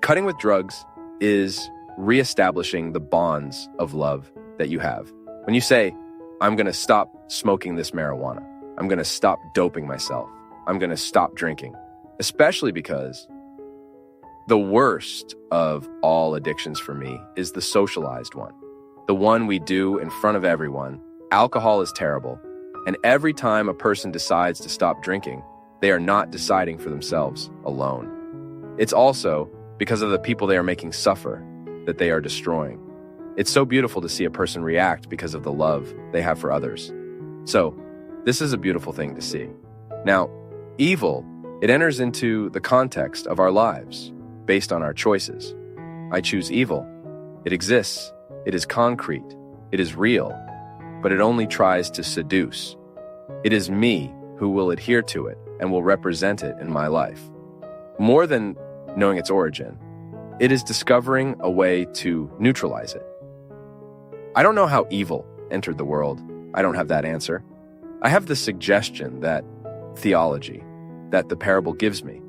Cutting with drugs is reestablishing the bonds of love that you have. When you say, I'm going to stop smoking this marijuana, I'm going to stop doping myself, I'm going to stop drinking, especially because the worst of all addictions for me is the socialized one, the one we do in front of everyone. Alcohol is terrible, and every time a person decides to stop drinking, they are not deciding for themselves alone. It's also because of the people they are making suffer that they are destroying. It's so beautiful to see a person react because of the love they have for others. So, this is a beautiful thing to see. Now, evil, it enters into the context of our lives based on our choices. I choose evil. It exists. It is concrete. It is real. But it only tries to seduce. It is me who will adhere to it and will represent it in my life. More than knowing its origin, it is discovering a way to neutralize it. I don't know how evil entered the world. I don't have that answer. I have the suggestion that theology, that the parable gives me,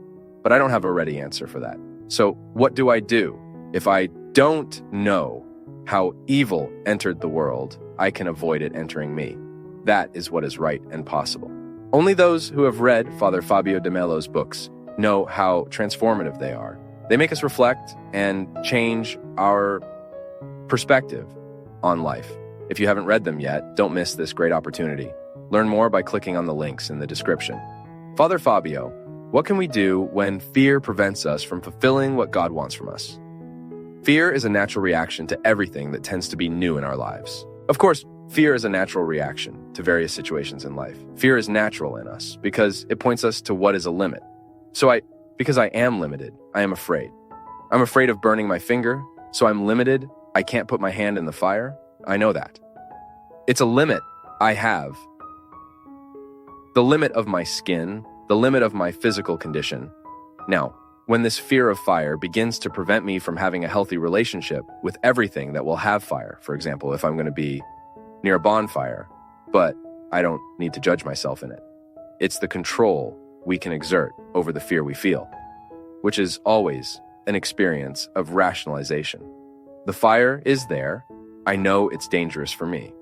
but I don't have a ready answer for that. So what do I do? If I don't know how evil entered the world, I can avoid it entering me. That is what is right and possible. Only those who have read Father FÁBIO de Melo's books know how transformative they are. They make us reflect and change our perspective on life. If you haven't read them yet, don't miss this great opportunity. Learn more by clicking on the links in the description. Father FÁBIO, what can we do when fear prevents us from fulfilling what God wants from us? Fear is a natural reaction to everything that tends to be new in our lives. Of course, fear is a natural reaction to various situations in life. Fear is natural in us because it points us to what is a limit. Because I am limited, I am afraid. I'm afraid of burning my finger, so I'm limited. I can't put my hand in the fire. I know that. It's a limit I have. The limit of my skin, the limit of my physical condition. Now, when this fear of fire begins to prevent me from having a healthy relationship with everything that will have fire, for example, if I'm going to be near a bonfire, but I don't need to judge myself in it. It's the control we can exert over the fear we feel, which is always an experience of rationalization. The fire is there. I know it's dangerous for me,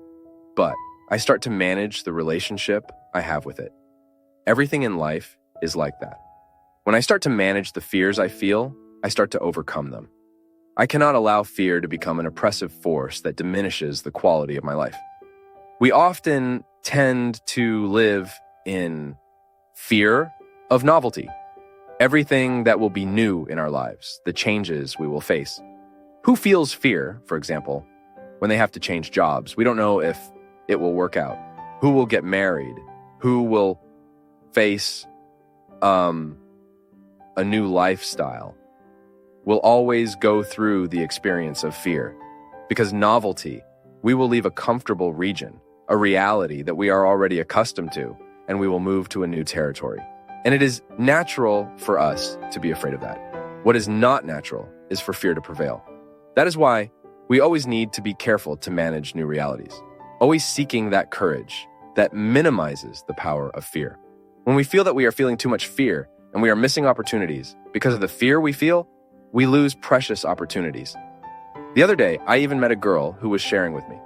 but I start to manage the relationship I have with it. Everything in life is like that. When I start to manage the fears I feel, I start to overcome them. I cannot allow fear to become an oppressive force that diminishes the quality of my life. We often tend to live in fear of novelty, everything that will be new in our lives, the changes we will face. Who feels fear, for example, when they have to change jobs? We don't know if it will work out. Who will get married? Who will face a new lifestyle? Will always go through the experience of fear. Because novelty, we will leave a comfortable region, a reality that we are already accustomed to, and we will move to a new territory. And it is natural for us to be afraid of that. What is not natural is for fear to prevail. That is why we always need to be careful to manage new realities, always seeking that courage that minimizes the power of fear. When we feel that we are feeling too much fear and we are missing opportunities because of the fear we feel, we lose precious opportunities. The other day, I even met a girl who was sharing with me,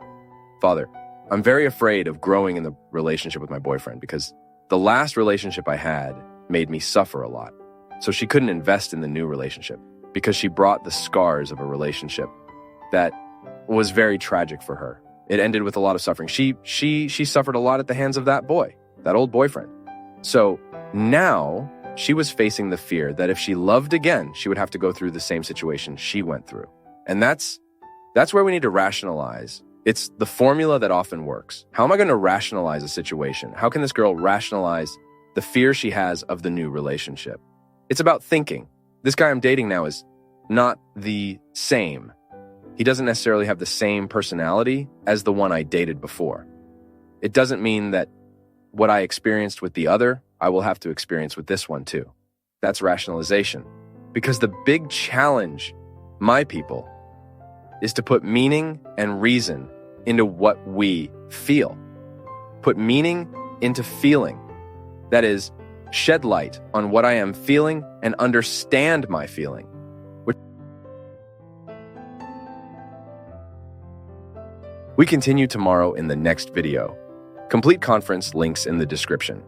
Father, I'm very afraid of growing in the relationship with my boyfriend because the last relationship I had made me suffer a lot. So she couldn't invest in the new relationship because she brought the scars of a relationship that was very tragic for her. It ended with a lot of suffering. She suffered a lot at the hands of that boy, that old boyfriend. So now she was facing the fear that if she loved again, she would have to go through the same situation she went through. And that's where we need to rationalize. It's the formula that often works. How am I going to rationalize a situation? How can this girl rationalize the fear she has of the new relationship? It's about thinking. This guy I'm dating now is not the same. He doesn't necessarily have the same personality as the one I dated before. It doesn't mean that what I experienced with the other, I will have to experience with this one too. That's rationalization. Because the big challenge, my people, is to put meaning and reason into what we feel. Put meaning into feeling. That is, shed light on what I am feeling and understand my feeling, which We continue tomorrow in the next video. Complete conference links in the description.